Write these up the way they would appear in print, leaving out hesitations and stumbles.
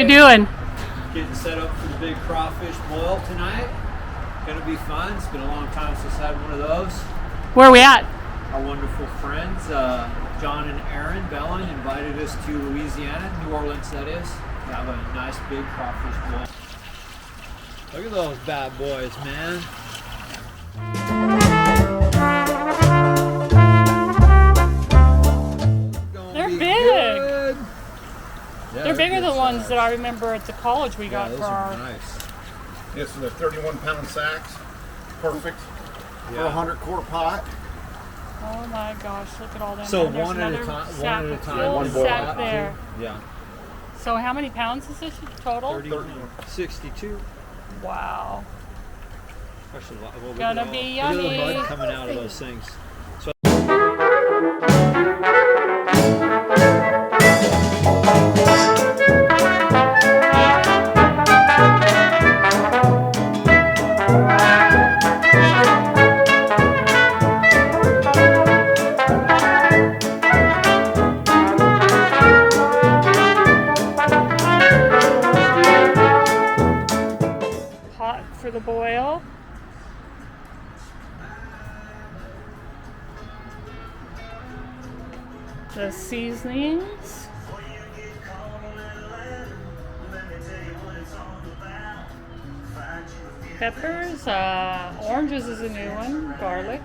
you doing? Getting set up for the big crawfish boil tonight. Gonna be fun. It's been a long time since I had one of those. Where are we at? Our wonderful friends, John and Aaron Bellin, invited us to Louisiana, New Orleans that is, to have a nice big crawfish boil. Look at those bad boys, man. They're big. Good. Yeah, They're bigger good than the ones size. that I remember at the college we got those for are our. nice. Yeah, so they're 31-pound sacks. Perfect for Yeah. a 100-quart pot. Oh my gosh, look at all them. So And there's one at a another time. sack One at a of time. full One boil sack out, there. Yeah. So how many pounds is this total? 62. Wow. Actually, a little bit Gonna more. be Look at the yummy. mud coming out of those things. So Hot for the boil. The seasonings. Peppers, oranges is a new one, garlic.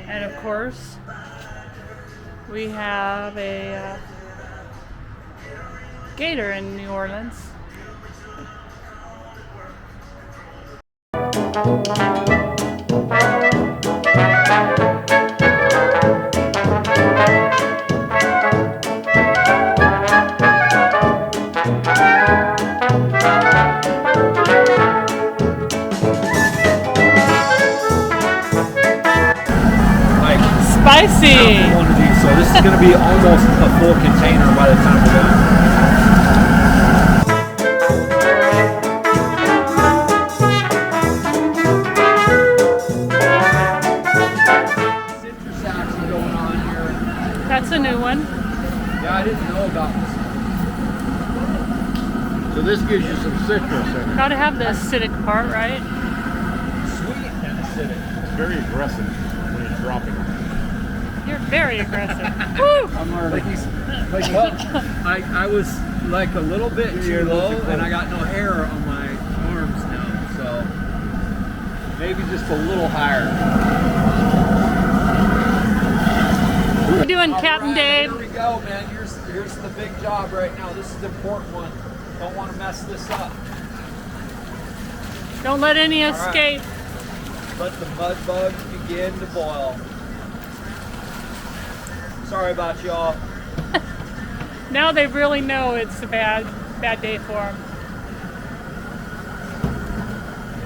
And of course, we have a gator in New Orleans. like Spicy! one of these. So this is going to be almost a full container by the time we're done. Citrus action going on here. That's a new one. Yeah, I didn't know about this. So this gives you some citrus in it. Gotta have the acidic part, right? Sweet and acidic. It's very aggressive when you're dropping it. You're very aggressive. Woo! I'm learning. Well, I was like a little bit too low, and I got no hair on my arms now, so maybe just a little higher. What are you doing, Captain All right, Dave? Here we go, man. Here's the big job right now. This is the important one. Don't want to mess this up. Don't let any All right. escape. Let the mud bugs begin to boil. Sorry about y'all. Now they really know it's a bad day for them.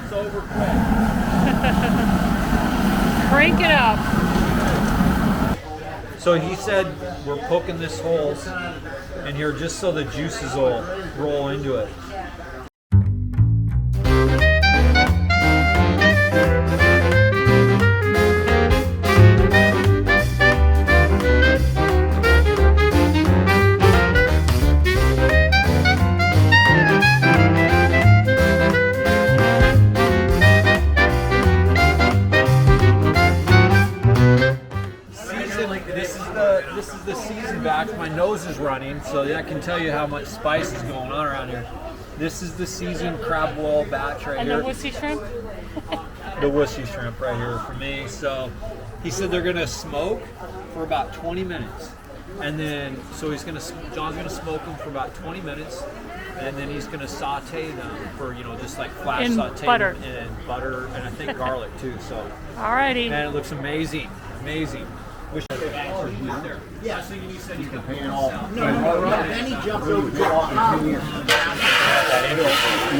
It's over quick. Crank it up. So he said we're poking this hole in here just so the juices will roll into it. This is the season batch. My nose is running, so that can tell you how much spice is going on around here. This is the seasoned crab boil batch right And here. the wussy shrimp. The wussy shrimp right here for me. So he said they're gonna smoke for about 20 minutes, and then John's gonna smoke them for about 20 minutes, and then he's gonna saute them for just like flash In saute butter. them in butter and I think garlic too. So Alrighty. man, it looks amazing, amazing. Wish I could answer who's there. Yeah, so you said you could pay off. Then he jumped over to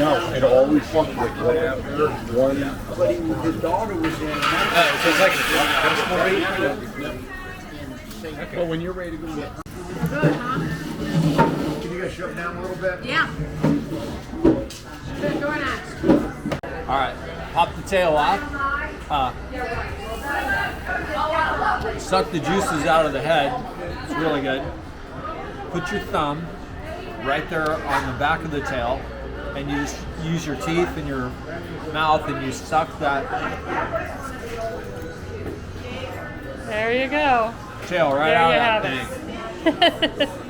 No, it always fluctuates. After one, but his daughter was in. So it's like But when you're ready to go, Good, huh? can you guys shut it down a little bit? Yeah. Good, door next. all right, pop the tail off. Suck the juices out of the head. It's really good. Put your thumb right there on the back of the tail, and you just use your teeth and your mouth and you suck that There you go. tail right There out you of that have thing. it.